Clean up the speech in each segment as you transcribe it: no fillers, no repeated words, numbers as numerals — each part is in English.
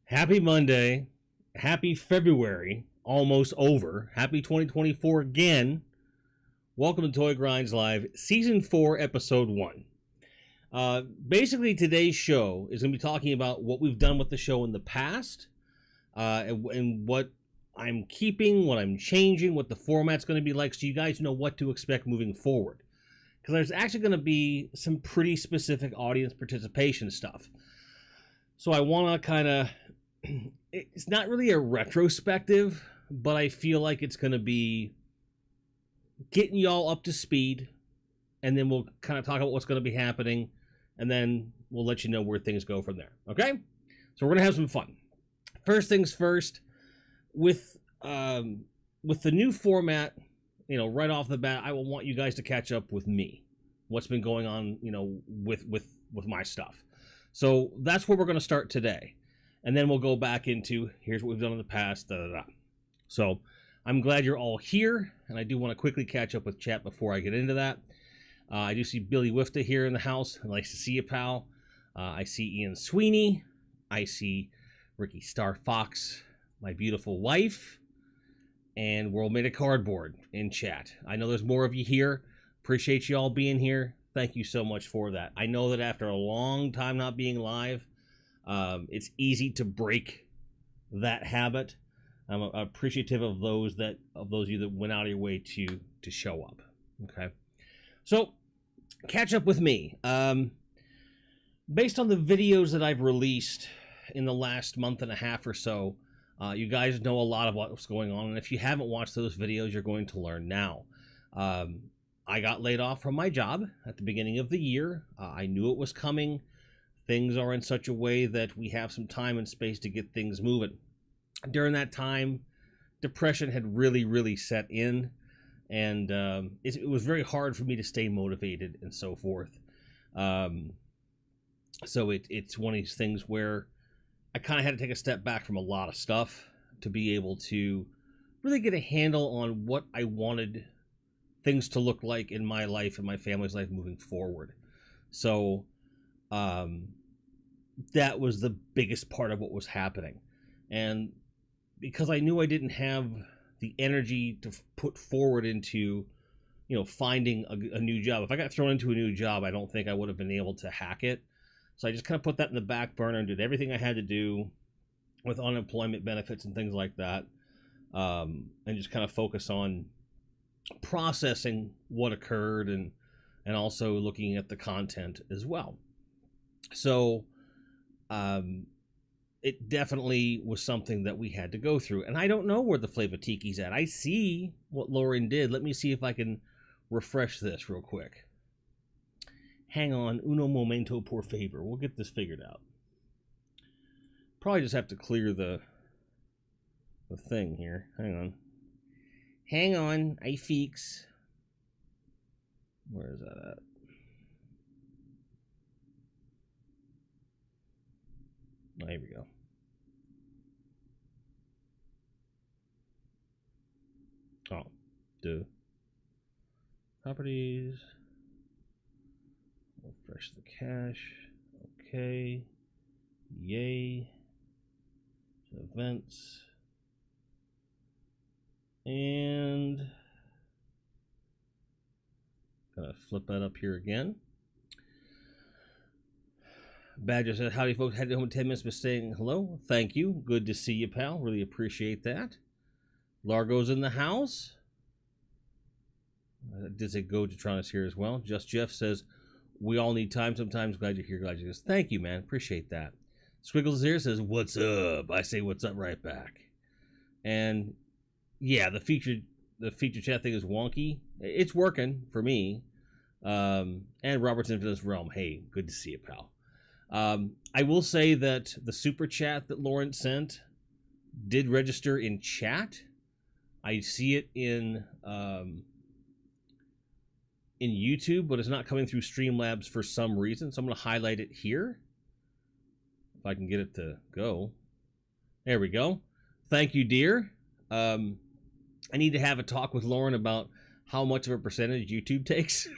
Happy Monday, happy February, almost over, happy 2024 again. Welcome to Toy Grinds Live, Season 4, Episode 1. Basically, today's show is going to be talking about what we've done with the show in the past, and what I'm keeping, what I'm changing, what the format's going to be like, so you guys know what to expect moving forward. Because there's actually going to be some pretty specific audience participation stuff. So I want to kind of... It's not really a retrospective, but I feel like it's going to be getting y'all up to speed, and then we'll kind of talk about what's going to be happening, and then we'll let you know where things go from there. Okay? So we're going to have some fun. First things first, with the new format, right off the bat, I will want you guys to catch up with me. What's been going on, with my stuff. So that's where we're going to start today. And then we'll go back into, here's what we've done in the past, So, I'm glad you're all here, and I do want to quickly catch up with chat before I get into that. I do see Billy Wifta here in the house. Nice to see you, pal. I see Ian Sweeney. I see Ricky Star Fox, my beautiful wife, and World Made of Cardboard in chat. I know there's more of you here. Appreciate you all being here. Thank you so much for that. I know that after a long time not being live, it's easy to break that habit. I'm appreciative of those of you that went out of your way to show up. Okay, so catch up with me. Based on the videos that I've released in the last month and a half or so, you guys know a lot of what's going on, and if you haven't watched those videos, you're going to learn now. I got laid off from my job at the beginning of the year. I knew it was coming. Things are in such a way that we have some time and space to get things moving. During that time, depression had really set in, and it was very hard for me to stay motivated and so forth. So it's one of these things where I kind of had to take a step back from a lot of stuff to be able to really get a handle on what I wanted things to look like in my life and my family's life moving forward. So that was the biggest part of what was happening. And because I knew I didn't have the energy to put forward into, finding a new job. If I got thrown into a new job, I don't think I would have been able to hack it. So I just kind of put that in the back burner and did everything I had to do with unemployment benefits and things like that. And just kind of focus on processing what occurred and also looking at the content as well. So it definitely was something that we had to go through. And I don't know where the Flava Tiki's at. I see what Lauren did. Let me see if I can refresh this real quick. Hang on. Uno momento, por favor. We'll get this figured out. Probably just have to clear the thing here. Hang on. Hang on. I fix. Where is that at? Oh, here we go. Oh, dude. Properties. Refresh the cache. Okay. Yay. Events. And gonna flip that up here again. Badger said, howdy folks, had home in 10 minutes but saying hello. Thank you. Good to see you, pal. Really appreciate that. Largo's in the house. Did say Gojatron is here as well. Just Jeff says, we all need time sometimes. Glad you're here. Glad you're here. Thank you, man. Appreciate that. Squiggles here says, what's up? I say, what's up right back. And yeah, the feature chat thing is wonky. It's working for me. And Robert's Infinite Realm. Hey, good to see you, pal. I will say that the super chat that Lawrence sent did register in chat. I see it in YouTube, but it's not coming through Streamlabs for some reason. So I'm going to highlight it here. If I can get it to go. There we go. Thank you, dear. I need to have a talk with Lauren about how much of a percentage YouTube takes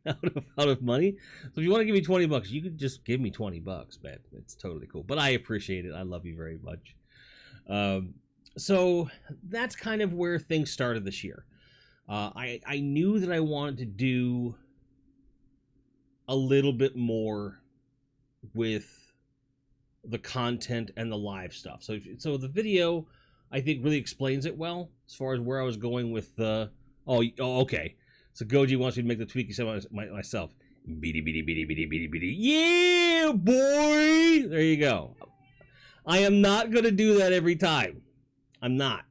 out of money. So if you want to give me $20, you could just give me $20, man. It's totally cool. But I appreciate it. I love you very much. So that's kind of where things started this year. I knew that I wanted to do a little bit more with the content and the live stuff. So the video, I think, really explains it well as far as where I was going with the... Oh, okay. So Goji wants me to make the tweaky sound myself. Beady, beady, beady, beady, beady, beady. Yeah, boy! There you go. I am not going to do that every time. I'm not.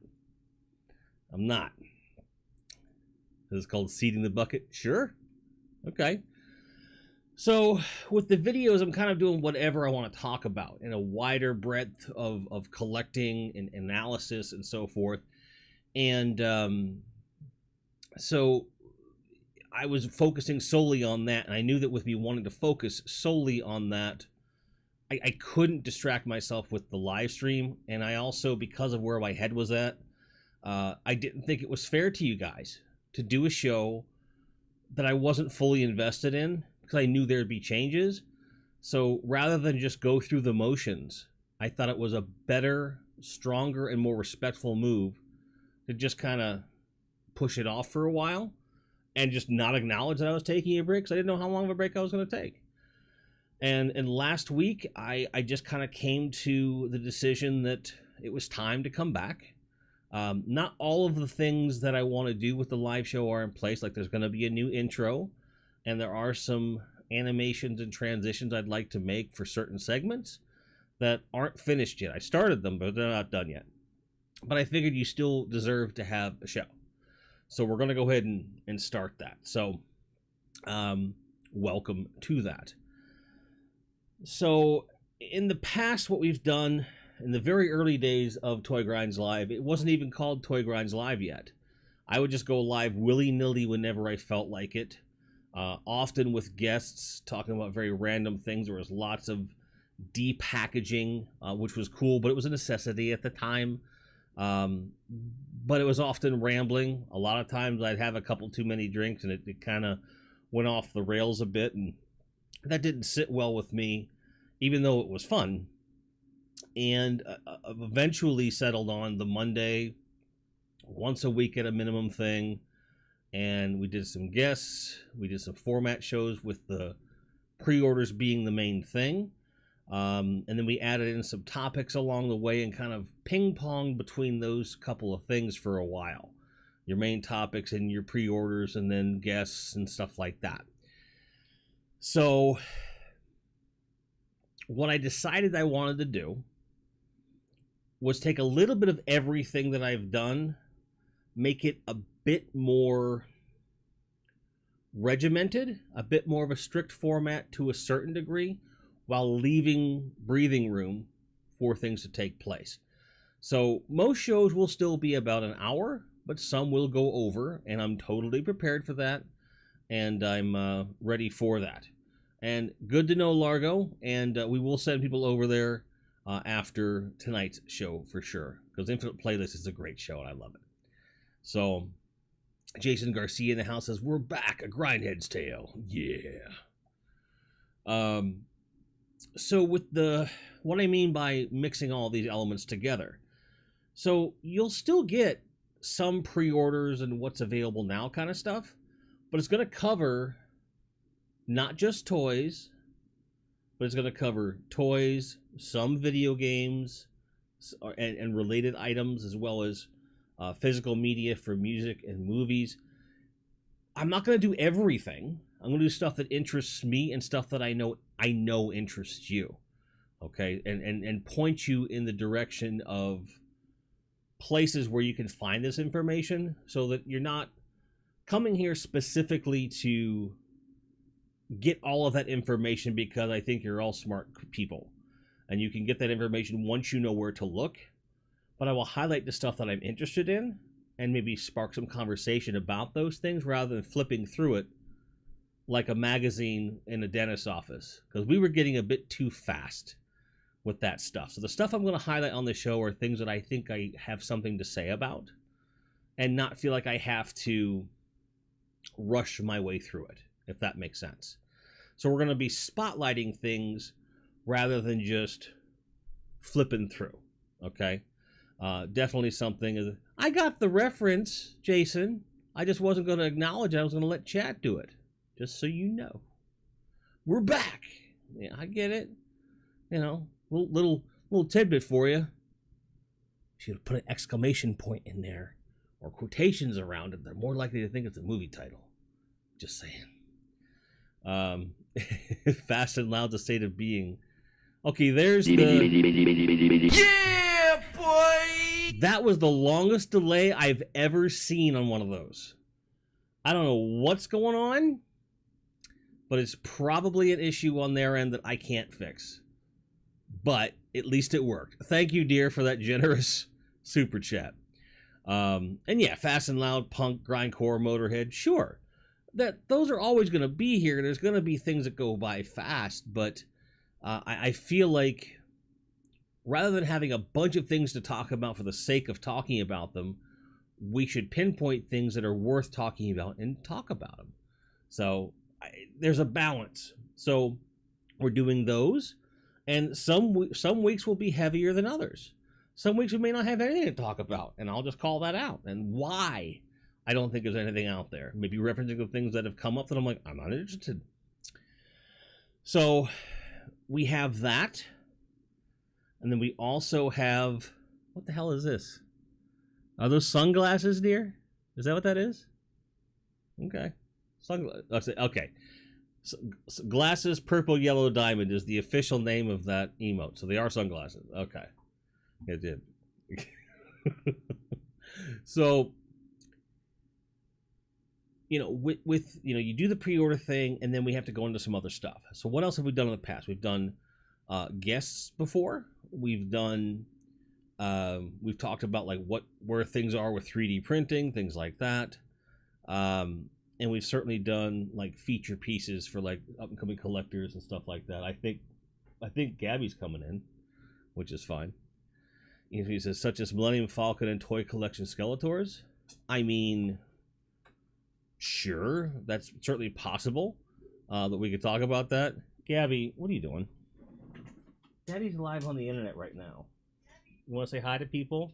This is called seeding the bucket. Sure. Okay. So with the videos, I'm kind of doing whatever I want to talk about in a wider breadth of collecting and analysis and so forth. And so I was focusing solely on that. And I knew that with me wanting to focus solely on that, I couldn't distract myself with the live stream. And I also, because of where my head was at, I didn't think it was fair to you guys to do a show that I wasn't fully invested in, because I knew there'd be changes. So rather than just go through the motions, I thought it was a better, stronger, and more respectful move to just kind of push it off for a while and just not acknowledge that I was taking a break, because I didn't know how long of a break I was going to take. And last week, I just kind of came to the decision that it was time to come back. Not all of the things that I want to do with the live show are in place. Like, there's going to be a new intro, and there are some animations and transitions I'd like to make for certain segments that aren't finished yet. I started them, but they're not done yet. But I figured you still deserve to have a show. So we're going to go ahead and start that. So welcome to that. So in the past, what we've done in the very early days of Toy Grinds Live, it wasn't even called Toy Grinds Live yet. I would just go live willy-nilly whenever I felt like it. Often with guests talking about very random things. There was lots of depackaging, which was cool, but it was a necessity at the time. But it was often rambling. A lot of times I'd have a couple too many drinks and it kind of went off the rails a bit, and that didn't sit well with me, even though it was fun. And eventually settled on the Monday, once a week at a minimum thing. And we did some guests. We did some format shows with the pre-orders being the main thing. And then we added in some topics along the way and kind of ping-ponged between those couple of things for a while. Your main topics and your pre-orders, and then guests and stuff like that. So what I decided I wanted to do was take a little bit of everything that I've done, make it a bit more regimented, a bit more of a strict format to a certain degree, while leaving breathing room for things to take place. So most shows will still be about an hour, but some will go over, and I'm totally prepared for that, and I'm ready for that. And good to know, Largo, and we will send people over there after tonight's show for sure, because Infinite Playlist is a great show and I love it. So Jason Garcia in the house says, we're back, a grindhead's tale. Yeah. So with what I mean by mixing all these elements together. So you'll still get some pre-orders and what's available now kind of stuff, but it's going to cover not just toys, but it's going to cover toys, some video games, and related items, as well as physical media for music and movies. I'm not going to do everything. I'm going to do stuff that interests me and stuff that I know interests you. Okay, and point you in the direction of places where you can find this information, so that you're not coming here specifically to get all of that information because I think you're all smart people and you can get that information once you know where to look. But I will highlight the stuff that I'm interested in and maybe spark some conversation about those things rather than flipping through it like a magazine in a dentist's office, because we were getting a bit too fast with that stuff. So the stuff I'm going to highlight on the show are things that I think I have something to say about and not feel like I have to rush my way through it, if that makes sense. So we're going to be spotlighting things rather than just flipping through, okay? Definitely something. I got the reference, Jason. I just wasn't going to acknowledge it. I was going to let chat do it, just so you know. We're back. Yeah, I get it. You know, little tidbit for you. Should put an exclamation point in there or quotations around it. They're more likely to think it's a movie title. Just saying. Fast and Loud's a state of being. Okay, there's the... Yeah, boy! That was the longest delay I've ever seen on one of those. I don't know what's going on, but it's probably an issue on their end that I can't fix. But at least it worked. Thank you, dear, for that generous super chat. And yeah, Fast and Loud, punk, grindcore, Motorhead, sure. Those are always going to be here. There's going to be things that go by fast, but I feel like rather than having a bunch of things to talk about for the sake of talking about them, we should pinpoint things that are worth talking about and talk about them. So there's a balance. So we're doing those, and some weeks will be heavier than others. Some weeks we may not have anything to talk about, and I'll just call that out. And why I don't think there's anything out there. Maybe referencing the things that have come up that I'm like, I'm not interested. So we have that. And then we also have, what the hell is this? Are those sunglasses, dear? Is that what that is? Okay. Okay. Glasses Purple Yellow Diamond is the official name of that emote. So they are sunglasses. Okay. It did. So, you know, with you know, you do the pre-order thing, and then we have to go into some other stuff. So what else have we done in the past? We've done guests before. We've done we've talked about like where things are with 3D printing, things like that. And we've certainly done like feature pieces for like up and coming collectors and stuff like that. I think Gabby's coming in, which is fine. He says, such as Millennium Falcon and Toy Collection Skeletors. I mean, sure, that's certainly possible that we could talk about that. Gabby, what are you doing? Daddy's live on the internet right now. You want to say hi to people?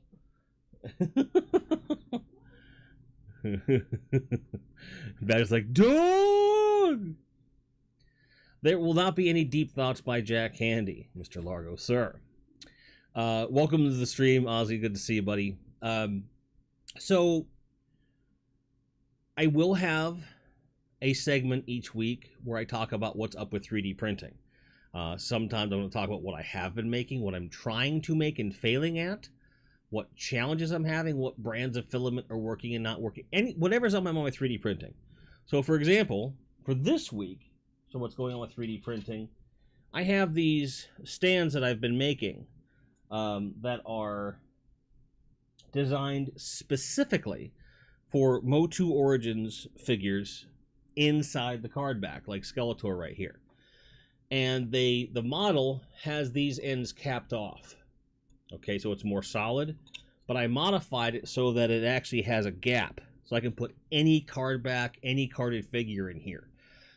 Daddy's like, dog! There will not be any deep thoughts by Jack Handy, Mr. Largo, sir. Welcome to the stream, Ozzy. Good to see you, buddy. So I will have a segment each week where I talk about what's up with 3D printing. Sometimes I'm going to talk about what I have been making, what I'm trying to make and failing at, what challenges I'm having, what brands of filament are working and not working, whatever's on my mind with 3D printing. So, for example, for this week, so what's going on with 3D printing, I have these stands that I've been making that are designed specifically for Motu Origins figures inside the card back, like Skeletor right here. And the model has these ends capped off. Okay, so it's more solid, but I modified it so that it actually has a gap. So I can put any card back, any carded figure in here.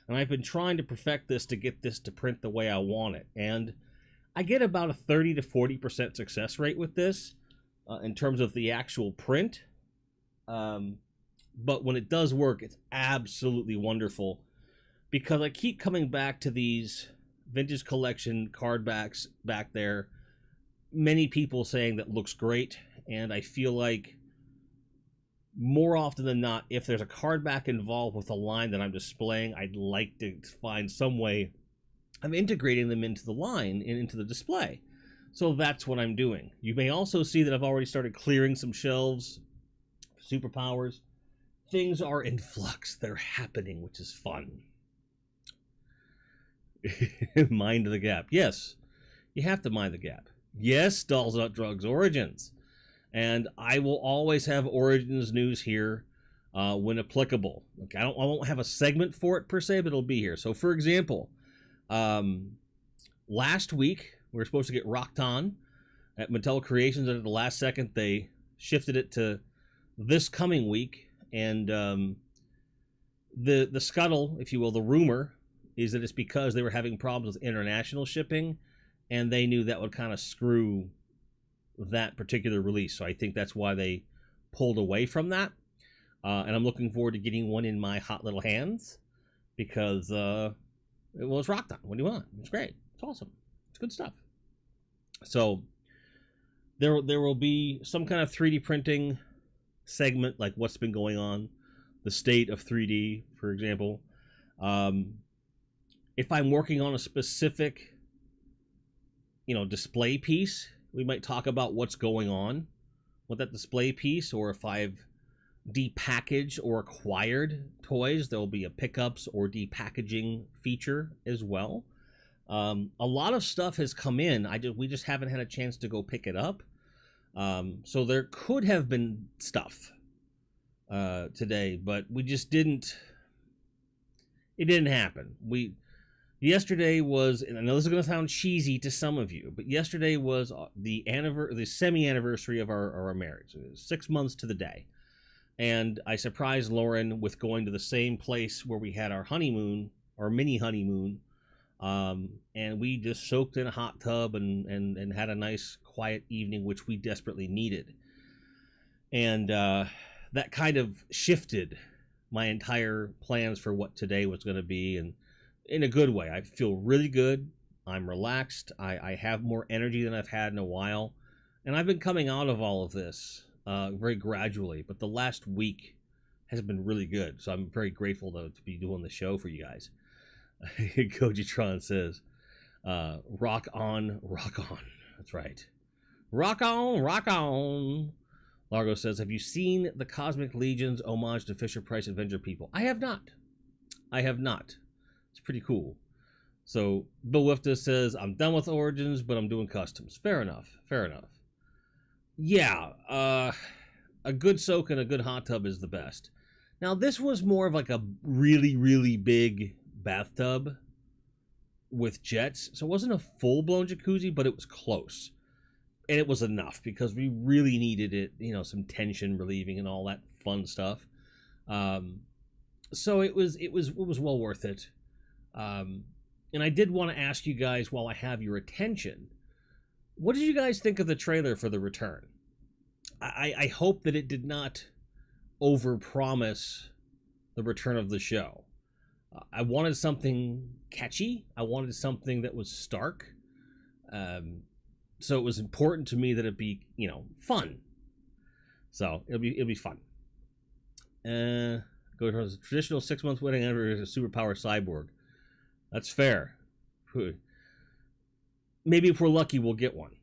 And I've been trying to perfect this to get this to print the way I want it. And I get about a 30 to 40% success rate with this in terms of the actual print. But when it does work, it's absolutely wonderful because I keep coming back to these vintage collection card backs back there. Many people saying that looks great, and I feel like more often than not, if there's a card back involved with a line that I'm displaying, I'd like to find some way of integrating them into the line and into the display. So that's what I'm doing. You may also see that I've already started clearing some shelves. Superpowers. Things are in flux. They're happening, which is fun. Mind the gap. Yes, you have to mind the gap. Yes, Dolls Not Drugs Origins. And I will always have Origins news here when applicable. Okay, I won't have a segment for it per se, but it'll be here. So, for example, last week we were supposed to get Rocked On at Mattel Creations, and at the last second they shifted it to this coming week. And the scuttle, if you will, the rumor is that it's because they were having problems with international shipping, and they knew that would kind of screw that particular release. So I think that's why they pulled away from that. And I'm looking forward to getting one in my hot little hands because it was Rocked On. What do you want? It's great. It's awesome. It's good stuff. So there will be some kind of 3D printing segment, like what's been going on, the state of 3D, for example. If I'm working on a specific, display piece, we might talk about what's going on with that display piece, or if I've depackaged or acquired toys, there'll be a pickups or depackaging feature as well. A lot of stuff has come in. We just haven't had a chance to go pick it up. So there could have been stuff today, but we just didn't. It didn't happen. Yesterday was, and I know this is going to sound cheesy to some of you, but yesterday was the semi-anniversary of our marriage. It was 6 months to the day. And I surprised Lauren with going to the same place where we had our honeymoon, our mini honeymoon. And we just soaked in a hot tub and had a nice quiet evening, which we desperately needed. And that kind of shifted my entire plans for what today was going to be, and in a good way. I feel really good. I'm relaxed. I have more energy than I've had in a while. And I've been coming out of all of this very gradually, but the last week has been really good. So I'm very grateful to be doing the show for you guys. Gojitron says, rock on, rock on. That's right. Rock on, rock on. Largo says, have you seen the Cosmic Legion's homage to Fisher-Price Avenger People? I have not. It's pretty cool. So Bill Wifta says, I'm done with Origins, but I'm doing customs. Fair enough. Yeah, a good soak and a good hot tub is the best. Now, this was more of like a really, really big bathtub with jets. So it wasn't a full-blown jacuzzi, but it was close. And it was enough because we really needed it, some tension relieving and all that fun stuff. So it was well worth it. And I did want to ask you guys, while I have your attention, what did you guys think of the trailer for The Return? I hope that it did not overpromise the return of the show. I wanted something catchy. I wanted something that was stark. So it was important to me that it be, fun. So it'll be fun. Go towards the traditional 6-month wedding anniversary as a superpower cyborg. That's fair. Maybe if we're lucky, we'll get one.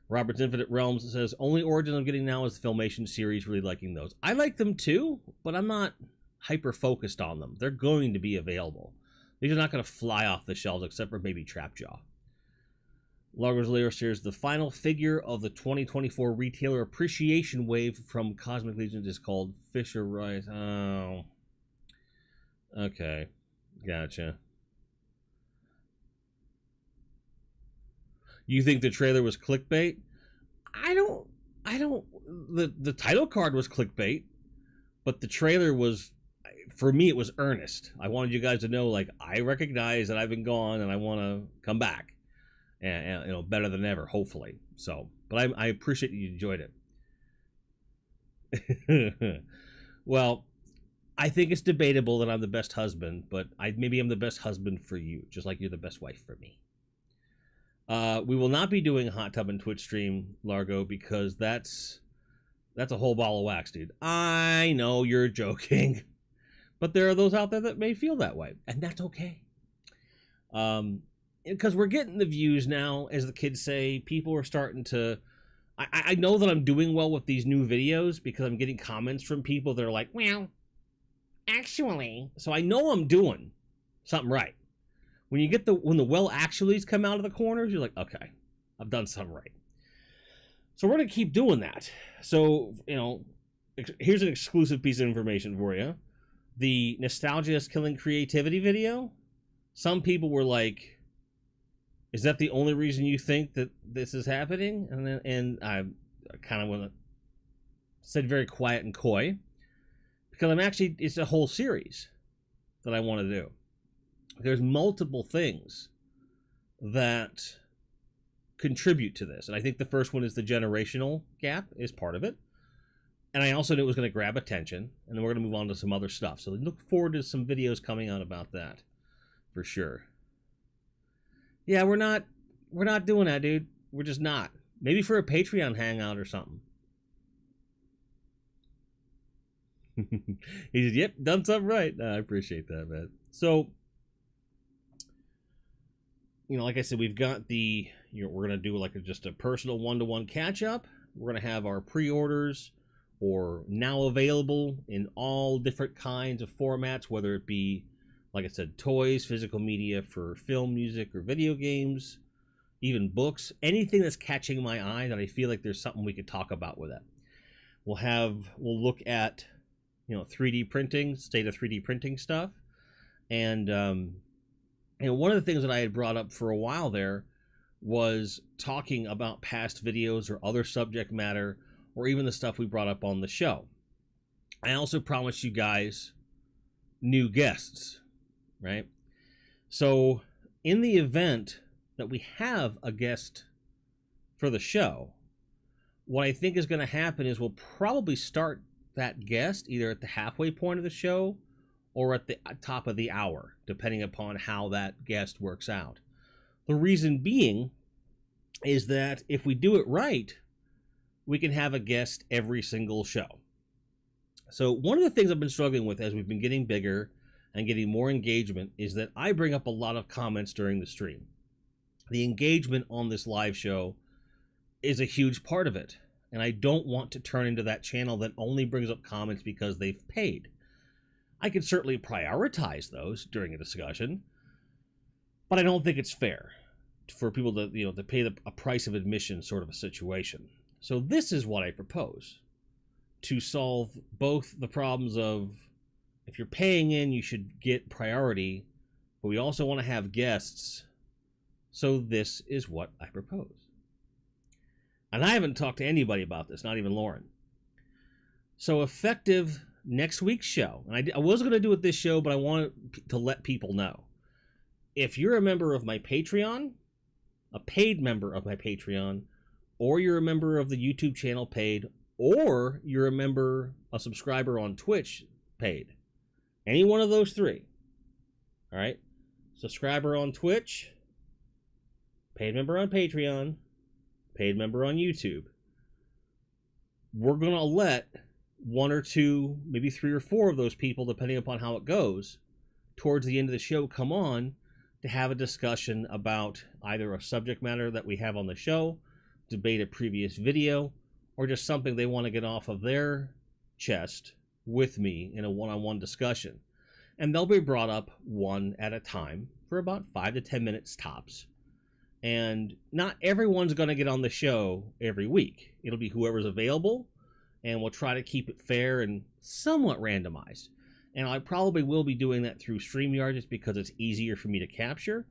Robert's Infinite Realms says, only Origins I'm getting now is the Filmation series, really liking those. I like them too, but I'm not hyper-focused on them. They're going to be available. These are not going to fly off the shelves, except for maybe Trapjaw. Largo's Layer says, the final figure of the 2024 Retailer Appreciation Wave from Cosmic Legions is called Fisher Rice. Oh. Okay. Gotcha. You think the trailer was clickbait? I don't. The title card was clickbait. But the trailer was, for me, it was earnest. I wanted you guys to know, like, I recognize that I've been gone and I want to come back, and better than ever, hopefully. So, but I appreciate you enjoyed it. Well, I think it's debatable that I'm the best husband, but maybe I'm the best husband for you, just like you're the best wife for me. We will not be doing a hot tub and Twitch stream, Largo, because that's a whole ball of wax, dude. I know you're joking, but there are those out there that may feel that way, and that's okay. Because we're getting the views now, as the kids say. People are starting to... I know that I'm doing well with these new videos because I'm getting comments from people that are like, well, actually. So I know I'm doing something right. When you get when the well actuallys come out of the corners, you're like, okay, I've done something right. So we're going to keep doing that. So, here's an exclusive piece of information for you. The Nostalgia is Killing Creativity video, some people were like, is that the only reason you think that this is happening? And I kind of said very quiet and coy, because it's a whole series that I want to do. There's multiple things that contribute to this, and I think the first one is the generational gap is part of it. And I also knew it was going to grab attention, and then we're going to move on to some other stuff. So look forward to some videos coming out about that, for sure. Yeah, we're not doing that, dude. We're just not. Maybe for a Patreon hangout or something. He said, yep, done something right. I appreciate that, man. So, like I said, we've got we're going to do just a personal one-to-one catch-up. We're going to have our pre-orders, or now available in all different kinds of formats, whether it be, like I said, toys, physical media for film, music, or video games, even books, anything that's catching my eye that I feel like there's something we could talk about with it. We'll look at, 3D printing, state of 3D printing stuff. And, one of the things that I had brought up for a while there was talking about past videos or other subject matter, or even the stuff we brought up on the show. I also promised you guys new guests, right? So in the event that we have a guest for the show, what I think is going to happen is we'll probably start that guest either at the halfway point of the show or at the top of the hour, depending upon how that guest works out. The reason being is that if we do it right, we can have a guest every single show. So one of the things I've been struggling with as we've been getting bigger and getting more engagement is that I bring up a lot of comments during the stream. The engagement on this live show is a huge part of it, and I don't want to turn into that channel that only brings up comments because they've paid. I can certainly prioritize those during a discussion, but I don't think it's fair for people to, to pay a price of admission sort of a situation. So this is what I propose to solve both the problems of, if you're paying in, you should get priority, but we also want to have guests. So this is what I propose. And I haven't talked to anybody about this, not even Lauren. So effective next week's show, and I was going to do it this show, but I wanted to let people know. If you're a member of my Patreon, a paid member of my Patreon, or you're a member of the YouTube channel paid, or you're a subscriber on Twitch paid, any one of those three, all right? Subscriber on Twitch, paid member on Patreon, paid member on YouTube. We're going to let one or two, maybe 3 or 4 of those people, depending upon how it goes, towards the end of the show come on to have a discussion about either a subject matter that we have on the show, debate a previous video, or just something they want to get off of their chest with me in a one-on-one discussion. And they'll be brought up one at a time for about 5 to 10 minutes tops. And not everyone's going to get on the show every week. It'll be whoever's available, and we'll try to keep it fair and somewhat randomized. And I probably will be doing that through StreamYard just because it's easier for me to capture,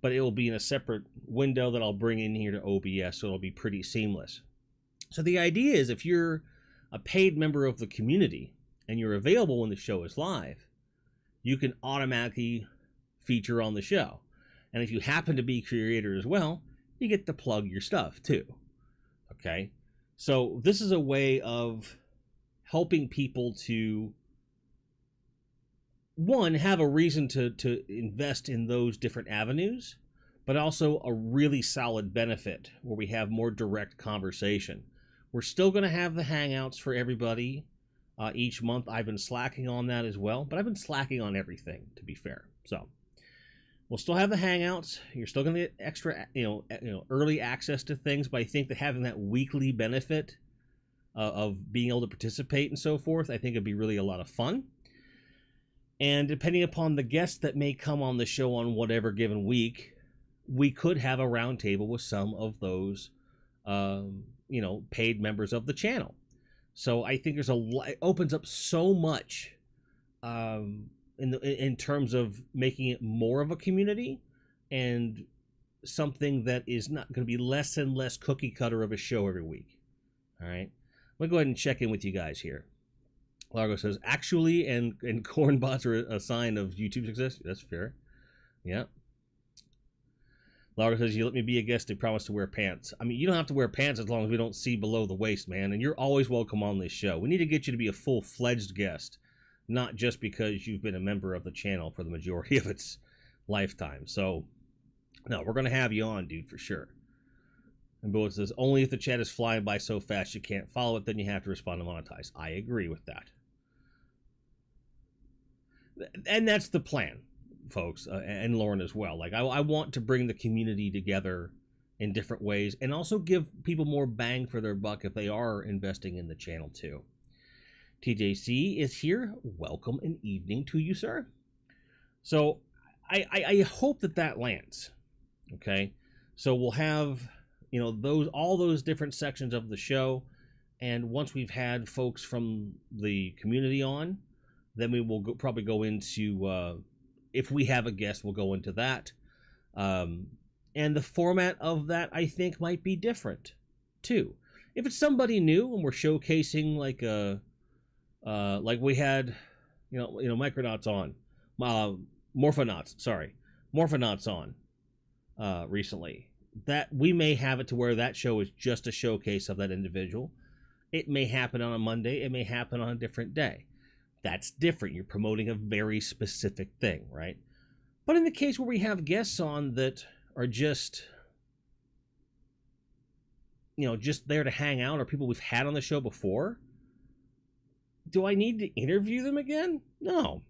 but it will be in a separate window that I'll bring in here to OBS, so it'll be pretty seamless. So the idea is, if you're a paid member of the community and you're available when the show is live, you can automatically feature on the show. And if you happen to be a creator as well, you get to plug your stuff too. Okay? So this is a way of helping people to, one, have a reason to invest in those different avenues, but also a really solid benefit where we have more direct conversation. We're still going to have the Hangouts for everybody each month. I've been slacking on that as well, but I've been slacking on everything, to be fair. So we'll still have the Hangouts. You're still going to get extra, early access to things, but I think that having that weekly benefit of being able to participate and so forth, I think it'd be really a lot of fun. And depending upon the guests that may come on the show on whatever given week, we could have a roundtable with some of those, paid members of the channel. So I think it opens up so much in terms of making it more of a community and something that is not going to be less and less cookie cutter of a show every week. All right. Let me go ahead and check in with you guys here. Largo says, actually, and corn bots are a sign of YouTube success. That's fair. Yeah. Largo says, you let me be a guest, they promise to wear pants. I mean, you don't have to wear pants as long as we don't see below the waist, man. And you're always welcome on this show. We need to get you to be a full-fledged guest, not just because you've been a member of the channel for the majority of its lifetime. So, no, we're going to have you on, dude, for sure. And Bullet says, only if the chat is flying by so fast you can't follow it, then you have to respond to monetize. I agree with that. And that's the plan, folks, and Lauren as well. Like, I want to bring the community together in different ways and also give people more bang for their buck if they are investing in the channel too. TJC is here. Welcome and evening to you, sir. So I hope that lands. Okay, so we'll have all those different sections of the show, and once we've had folks from the community on, then we will probably go into if we have a guest, we'll go into that. And the format of that, I think, might be different too. If it's somebody new and we're showcasing like we had, Micronauts on, Morphonauts on recently, that we may have it to where that show is just a showcase of that individual. It may happen on a Monday. It may happen on a different day. That's different. You're promoting a very specific thing, right? But in the case where we have guests on that are just there to hang out, or people we've had on the show before, do I need to interview them again? No.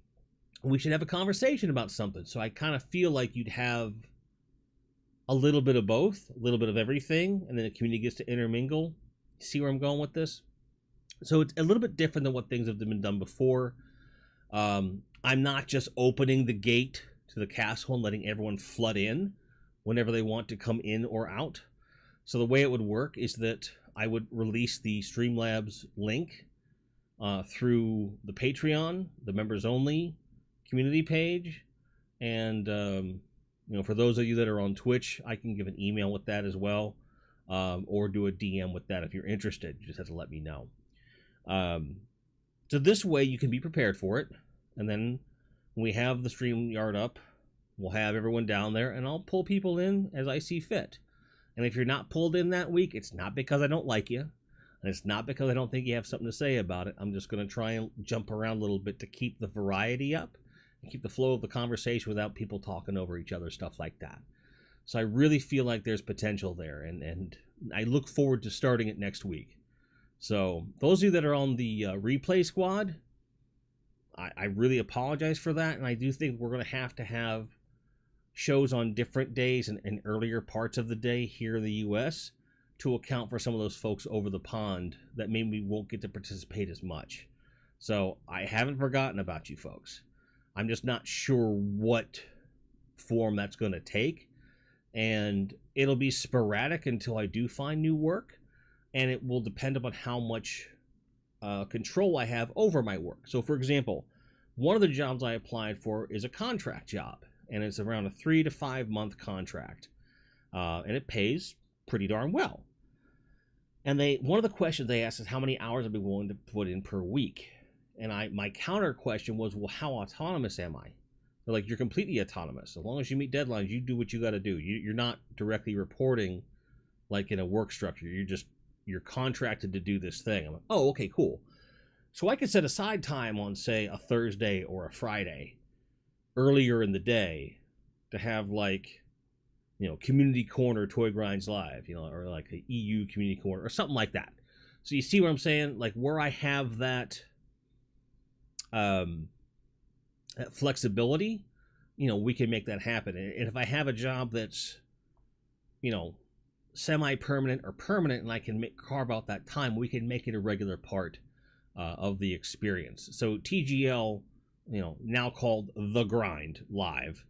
We should have a conversation about something. So I kind of feel like you'd have a little bit of both, a little bit of everything, and then the community gets to intermingle. See where I'm going with this? So it's a little bit different than what things have been done before. I'm not just opening the gate to the castle and letting everyone flood in whenever they want to come in or out. So the way it would work is that I would release the Streamlabs link through the Patreon, the members only community page, and for those of you that are on Twitch, I can give an email with that as well, or do a DM with that if you're interested. You just have to let me know. So this way you can be prepared for it, and then when we have the StreamYard up, we'll have everyone down there, and I'll pull people in as I see fit. And if you're not pulled in that week, it's not because I don't like you, and it's not because I don't think you have something to say about it. I'm just going to try and jump around a little bit to keep the variety up and keep the flow of the conversation without people talking over each other, stuff like that. So I really feel like there's potential there, and I look forward to starting it next week. So those of you that are on the replay squad, I really apologize for that, and I do think we're going to have shows on different days and earlier parts of the day here in the U.S. to account for some of those folks over the pond that maybe won't get to participate as much. So I haven't forgotten about you folks. I'm just not sure what form that's going to take, and it'll be sporadic until I do find new work. And it will depend upon how much control I have over my work. So, for example, one of the jobs I applied for is a contract job, and it's around a 3 to 5 month contract, and it pays pretty darn well. And one of the questions they asked is how many hours I'd be willing to put in per week. And my counter question was, well, how autonomous am I? They're like, you're completely autonomous. As long as you meet deadlines, you do what you got to do. You're not directly reporting like in a work structure. You're contracted to do this thing. I'm like, oh, okay, cool. So I could set aside time on, say, a Thursday or a Friday earlier in the day to have, like, you know, Community Corner Toy Grinds Live, you know, or like a EU Community Corner or something like that. So you see what I'm saying? Like, where I have that that flexibility, you know, we can make that happen. And if I have a job that's, you know, semi-permanent or permanent, and I can carve out that time, we can make it a regular part of the experience. So TGL, you know, now called The Grind Live,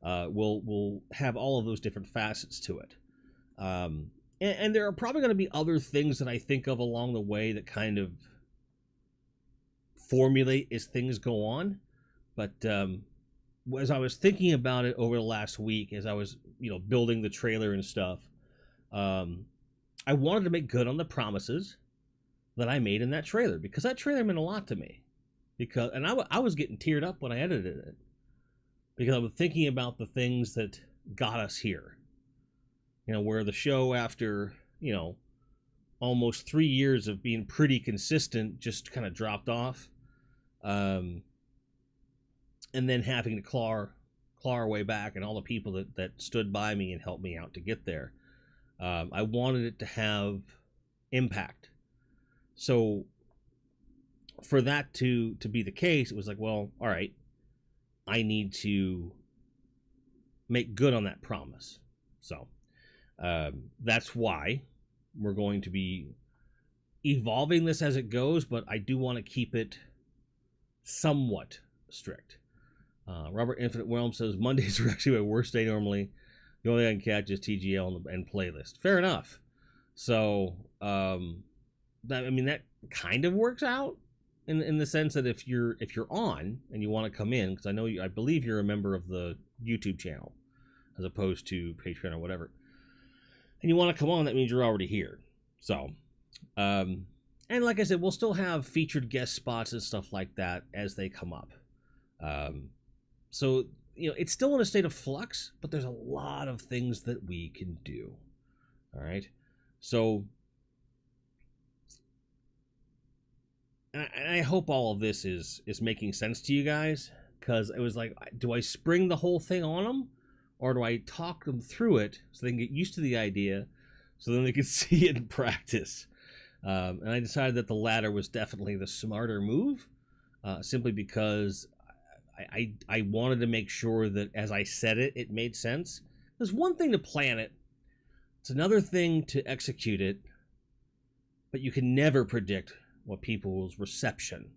will have all of those different facets to it. And there are probably going to be other things that I think of along the way that kind of formulate as things go on. But as I was thinking about it over the last week, as I was, you know, building the trailer and stuff, I wanted to make good on the promises that I made in that trailer, because that trailer meant a lot to me. And I was getting teared up when I edited it, because I was thinking about the things that got us here. You know, where the show, after, you know, almost 3 years of being pretty consistent, just kind of dropped off. And then having to claw our way back, and all the people that stood by me and helped me out to get there. I wanted it to have impact. So for that to be the case, it was like, well, all right, I need to make good on that promise. So that's why we're going to be evolving this as it goes, but I do want to keep it somewhat strict. Robert Infinite Realm says, Mondays are actually my worst day normally. The only thing I can catch is TGL and playlist. Fair enough. So, that kind of works out in the sense that if you're on and you want to come in, because I believe you're a member of the YouTube channel as opposed to Patreon or whatever, and you want to come on, that means you're already here. So, and like I said, we'll still have featured guest spots and stuff like that as they come up. So, you know, it's still in a state of flux, but there's a lot of things that we can do. All right. So, and I hope all of this is making sense to you guys, because it was like, do I spring the whole thing on them, or do I talk them through it so they can get used to the idea, so then they can see it in practice? And I decided that the latter was definitely the smarter move, simply because I wanted to make sure that as I said it, it made sense. There's one thing to plan it. It's another thing to execute it, but you can never predict what people's reception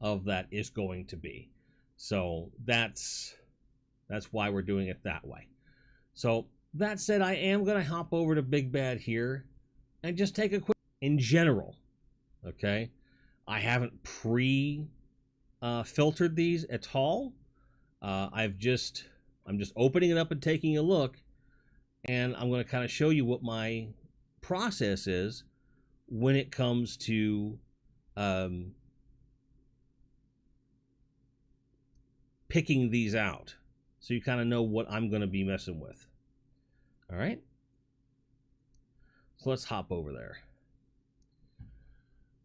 of that is going to be. So that's why we're doing it that way. So that said, I am going to hop over to Big Bad here and just take a quick, in general, okay? I haven't filtered these at all. I'm just opening it up and taking a look, and I'm going to kind of show you what my process is when it comes to picking these out, so you kind of know what I'm going to be messing with. All right, so let's hop over there.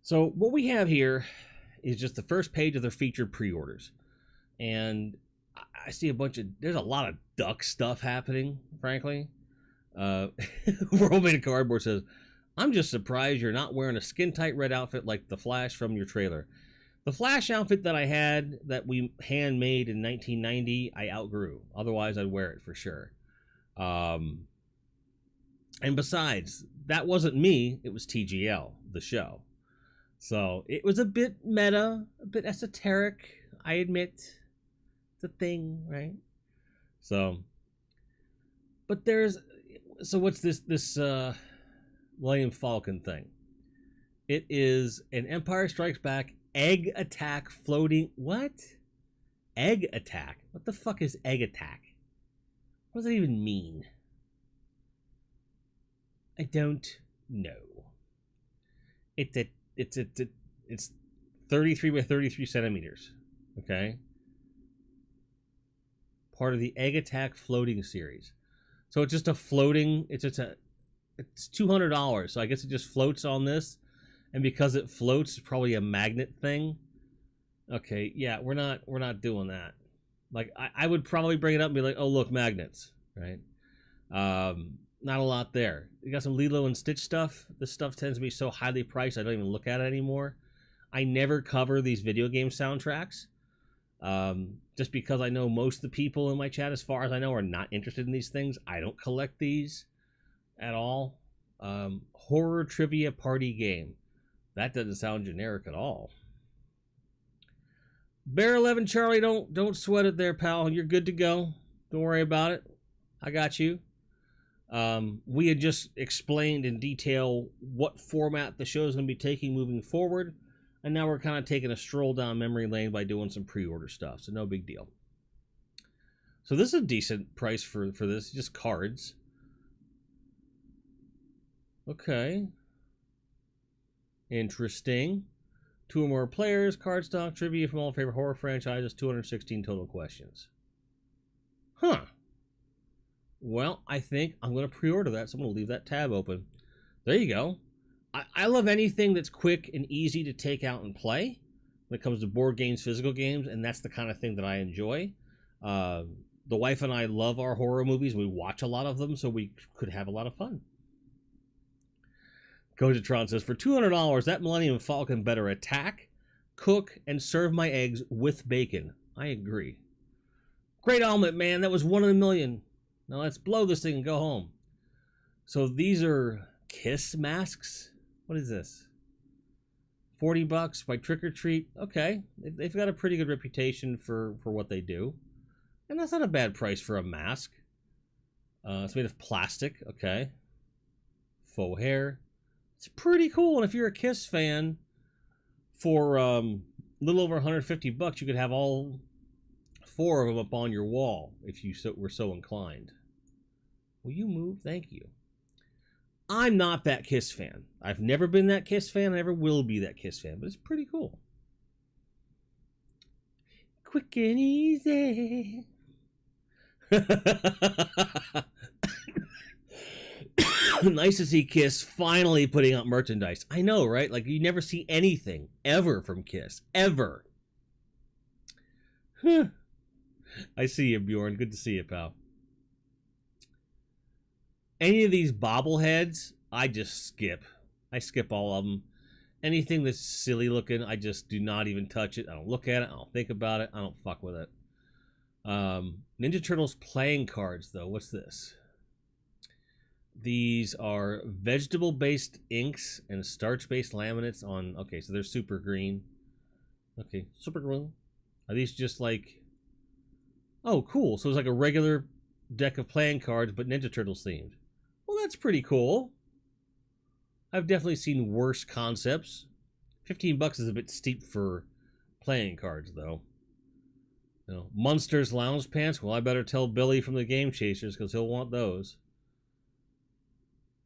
So what we have here is just the first page of their featured pre-orders, and I see there's a lot of duck stuff happening, frankly. Roman Cardboard says, I'm just surprised you're not wearing a skin-tight red outfit like the Flash from your trailer. The Flash outfit that I had, that we handmade in 1990, I outgrew. Otherwise, I'd wear it for sure. And besides, that wasn't me. It was TGL, the show. So it was a bit meta, a bit esoteric. I admit, it's a thing, right? So, but what's this William Falcon thing? It is an Empire Strikes Back egg attack floating. What? Egg attack? What the fuck is egg attack? What does that even mean? I don't know. It's 33 by 33 centimeters. Okay. Part of the Egg Attack floating series. So it's just a floating, it's $200. So I guess it just floats on this. And because it floats, it's probably a magnet thing. Okay, yeah, we're not doing that. Like, I would probably bring it up and be like, oh, look, magnets, right? Not a lot there. You got some Lilo and Stitch stuff. This stuff tends to be so highly priced, I don't even look at it anymore. I never cover these video game soundtracks. Just because I know most of the people in my chat, as far as I know, are not interested in these things. I don't collect these at all. Horror trivia party game. That doesn't sound generic at all. Bear 11 Charlie, don't sweat it there, pal. You're good to go. Don't worry about it. I got you. We had just explained in detail what format the show is going to be taking moving forward, and now we're kind of taking a stroll down memory lane by doing some pre-order stuff, so no big deal. So this is a decent price for this, just cards. Okay. Interesting. 2 or more players, cardstock, trivia from all favorite horror franchises, 216 total questions. Huh. Well, I think I'm going to pre-order that, so I'm going to leave that tab open. There you go. I love anything that's quick and easy to take out and play when it comes to board games, physical games, and that's the kind of thing that I enjoy. The wife and I love our horror movies. We watch a lot of them, so we could have a lot of fun. Gojatron says, for $200, that Millennium Falcon better attack, cook, and serve my eggs with bacon. I agree. Great omelet, man. That was 1 in a million. Now let's blow this thing and go home. So these are Kiss masks. What is this? $40 by Trick or Treat. Okay. They've got a pretty good reputation for what they do. And that's not a bad price for a mask. It's made of plastic. Okay. Faux hair. It's pretty cool, and if you're a Kiss fan, for a little over $150, you could have all 4 of them up on your wall if you were so inclined. Will you move? Thank you. I'm not that Kiss fan. I've never been that Kiss fan. I never will be that Kiss fan, but it's pretty cool. Quick and easy. Nice to see Kiss finally putting out merchandise. I know, right? Like, you never see anything ever from Kiss. Ever. Huh. I see you, Bjorn. Good to see you, pal. Any of these bobbleheads, I just skip. I skip all of them. Anything that's silly looking, I just do not even touch it. I don't look at it. I don't think about it. I don't fuck with it. Ninja Turtles playing cards, though. What's this? These are vegetable-based inks and starch-based laminates on... Okay, so they're super green. Okay, super green. Are these just like... Oh, cool. So it's like a regular deck of playing cards, but Ninja Turtles themed. Well, that's pretty cool. I've definitely seen worse concepts. $15 is a bit steep for playing cards, though. You know, Munster's lounge pants. Well, I better tell Billy from the Game Chasers, because he'll want those.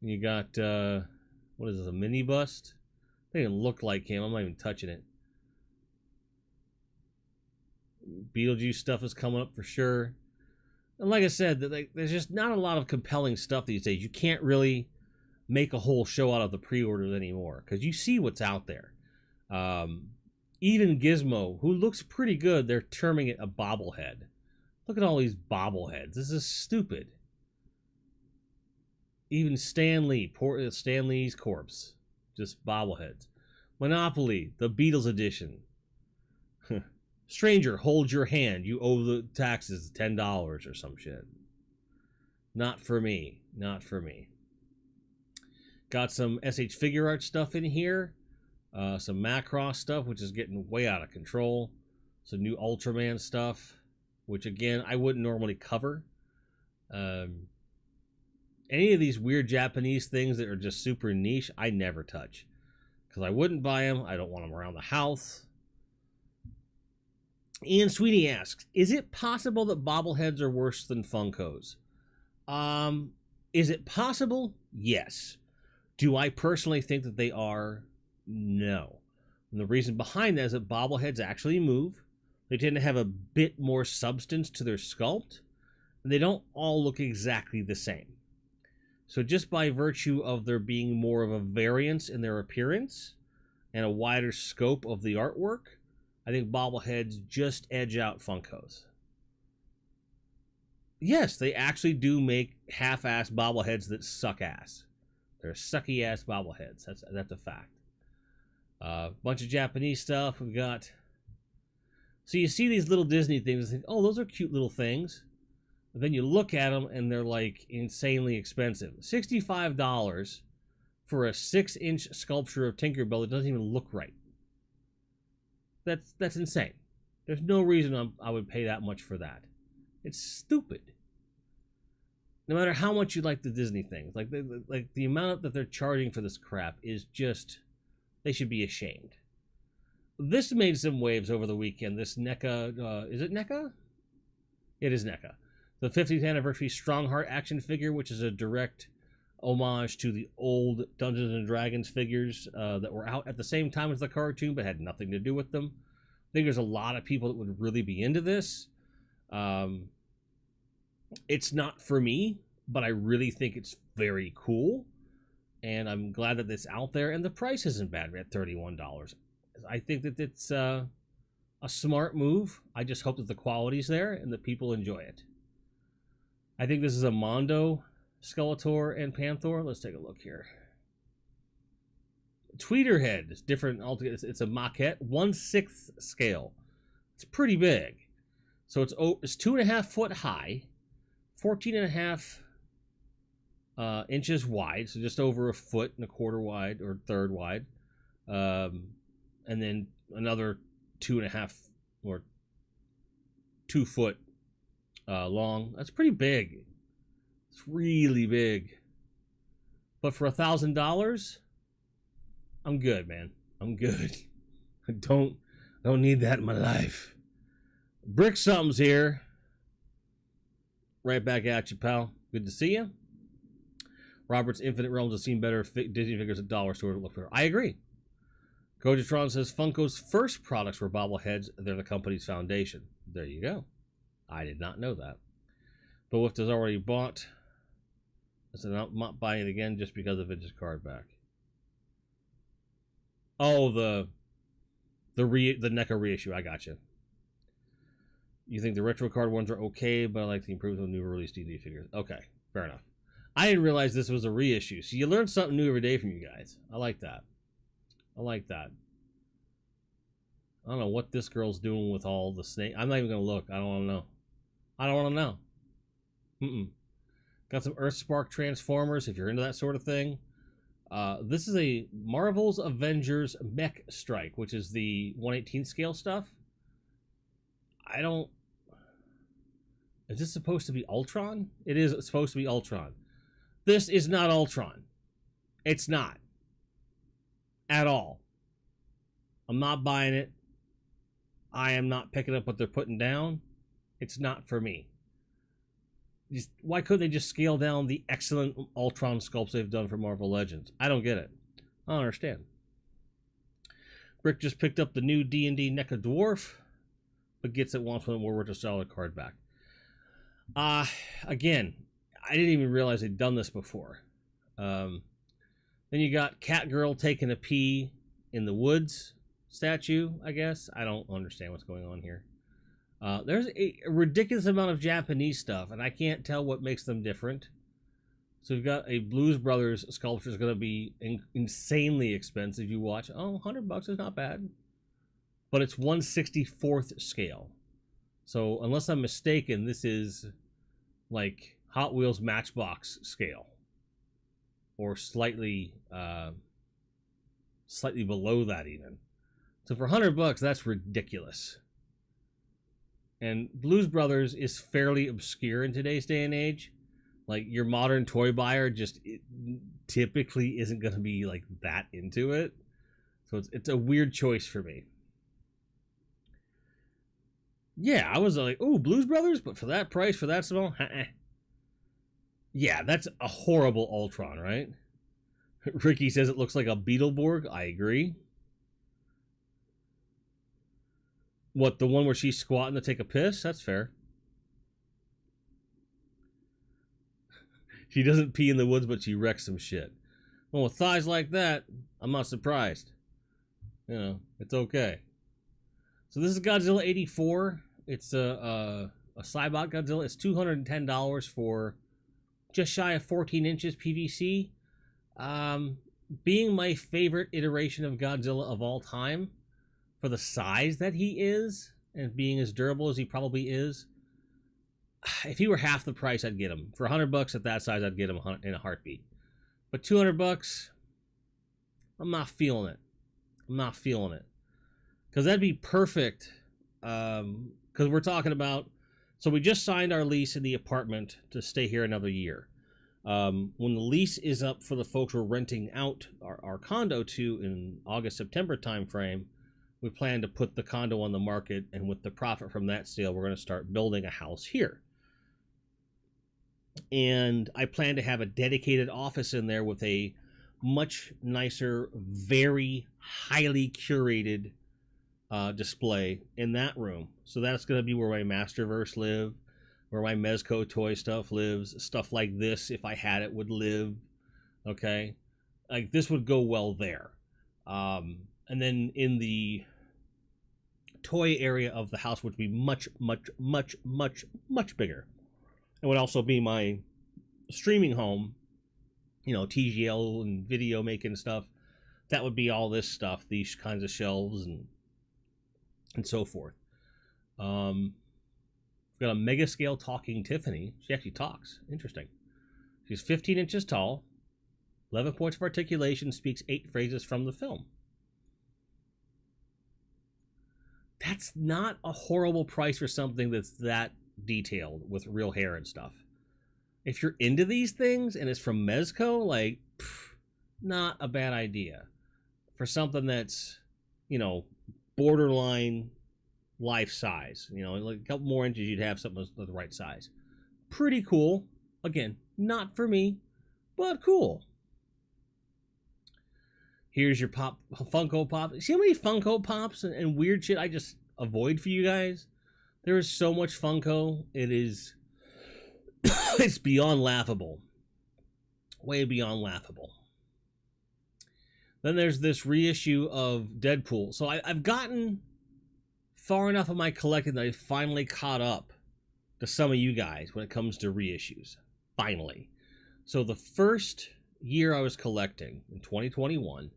You got, what is this, a mini bust? They didn't look like him. I'm not even touching it. Beetlejuice stuff is coming up for sure. And like I said, there's just not a lot of compelling stuff these days. You can't really make a whole show out of the pre-orders anymore, because you see what's out there. Even Gizmo, who looks pretty good, they're terming it a bobblehead. Look at all these bobbleheads. This is stupid. Even Stan Lee, poor Stan Lee's corpse. Just bobbleheads. Monopoly, the Beatles edition. Stranger, hold your hand. You owe the taxes $10 or some shit. Not for me. Not for me. Got some SH Figure Art stuff in here. Some Macross stuff, which is getting way out of control. Some new Ultraman stuff, which again, I wouldn't normally cover. Any of these weird Japanese things that are just super niche, I never touch. Because I wouldn't buy them. I don't want them around the house. Ian Sweeney asks, is it possible that bobbleheads are worse than Funkos? Is it possible? Yes. Do I personally think that they are? No. And the reason behind that is that bobbleheads actually move. They tend to have a bit more substance to their sculpt, and they don't all look exactly the same. So just by virtue of there being more of a variance in their appearance and a wider scope of the artwork, I think bobbleheads just edge out Funkos. Yes, they actually do make half-ass bobbleheads that suck ass. They're sucky-ass bobbleheads. That's a fact. Bunch of Japanese stuff. We've got... So you see these little Disney things and think, oh, those are cute little things. But then you look at them and they're like insanely expensive. $65 for a 6-inch sculpture of Tinkerbell that doesn't even look right. That's insane. There's no reason I would pay that much for that. It's stupid. No matter how much you like the Disney things, like the amount that they're charging for this crap is just, they should be ashamed. This made some waves over the weekend. This NECA, is it NECA? It is NECA. The 50th anniversary Strongheart action figure, which is a direct homage to the old Dungeons and Dragons figures that were out at the same time as the cartoon, but had nothing to do with them. I think there's a lot of people that would really be into this. It's not for me, but I really think it's very cool, and I'm glad that it's out there, and the price isn't bad at $31. I think that it's a smart move. I just hope that the quality's there and that people enjoy it. I think this is a Mondo Skeletor and Panther. Let's take a look here. Tweeterhead is different altogether. It's a maquette, 1/6 scale. It's pretty big. So it's 2.5 foot high, 14.5 inches wide, so just over 1.25 feet wide or third wide, and then another 2.5 or 2 foot long. That's pretty big. It's really big. But for $1,000, I'm good, man. I'm good. I don't need that in my life. Brick Something's here. Right back at you, pal. Good to see you. Robert's Infinite Realms have seen better Disney figures at dollar store to look for. I agree. Gojatron says Funko's first products were bobbleheads. They're the company's foundation. There you go. I did not know that. But Wolf has already bought. I said I'm not buying it again just because of vintage card back. Oh, the NECA reissue. I got you. You think the retro card ones are okay, but I like the improvements of new release D&D figures. Okay, fair enough. I didn't realize this was a reissue. So you learn something new every day from you guys. I like that. I like that. I don't know what this girl's doing with all the snake. I'm not even going to look. I don't want to know. I don't want to know. Got some Earthspark Transformers, if you're into that sort of thing. This is a Marvel's Avengers Mech Strike, which is the 1/18 scale stuff. Is this supposed to be Ultron? It is supposed to be Ultron. This is not Ultron. It's not. At all. I'm not buying it. I am not picking up what they're putting down. It's not for me. Why couldn't they just scale down the excellent Ultron sculpts they've done for Marvel Legends? I don't get it. I don't understand. Brick just picked up the new D&D NECA Dwarf, but gets it once when we're worth a solid card back. Again, I didn't even realize they'd done this before. Then you got Catgirl taking a pee in the woods statue, I guess. I don't understand what's going on here. There's a ridiculous amount of Japanese stuff, and I can't tell what makes them different. So we've got a Blues Brothers sculpture is going to be insanely expensive. You watch, oh, $100 is not bad. But it's 1/64th scale. So unless I'm mistaken, this is like Hot Wheels Matchbox scale. Or slightly below that even. So for $100, that's ridiculous. And Blues Brothers is fairly obscure in today's day and age. Like, your modern toy buyer just typically isn't going to be like that into it. So it's a weird choice for me. Yeah, I was like, oh, Blues Brothers, but for that price, for that small? Yeah, that's a horrible Ultron, right? Ricky says it looks like a Beetleborg. I agree. What, the one where she's squatting to take a piss? That's fair. She doesn't pee in the woods, but she wrecks some shit. Well, with thighs like that, I'm not surprised. You know, it's okay. So this is Godzilla 84. It's a Cybot Godzilla. It's $210 for just shy of 14 inches PVC. Being my favorite iteration of Godzilla of all time, for the size that he is, and being as durable as he probably is, if he were half the price, I'd get him. For $100 at that size, I'd get him in a heartbeat. But $200, I'm not feeling it. I'm not feeling it. Because that'd be perfect. Because we're talking about... So we just signed our lease in the apartment to stay here another year. When the lease is up for the folks we're renting out our condo to in August, September timeframe, we plan to put the condo on the market, and with the profit from that sale, we're going to start building a house here. And I plan to have a dedicated office in there with a much nicer, very highly curated display in that room. So that's going to be where my Masterverse live, where my Mezco toy stuff lives. Stuff like this, if I had it, would live. Okay, like this would go well there. And then in the toy area of the house, would be much, much, much, much, much bigger. It would also be my streaming home, you know, TGL and video making stuff. That would be all this stuff, these kinds of shelves and so forth. We've got a mega scale talking Tiffany. She actually talks. Interesting. She's 15 inches tall, 11 points of articulation, speaks 8 phrases from the film. That's not a horrible price for something that's that detailed with real hair and stuff. If you're into these things and it's from Mezco, like, not a bad idea. For something that's, you know, borderline life size. You know, like a couple more inches, you'd have something of the right size. Pretty cool. Again, not for me, but cool. Here's your Funko Pop. See how many Funko Pops and weird shit I just avoid for you guys? There is so much Funko. It is... it's beyond laughable. Way beyond laughable. Then there's this reissue of Deadpool. So I've gotten far enough of my collecting that I finally caught up to some of you guys when it comes to reissues. Finally. So the first year I was collecting, in 2021,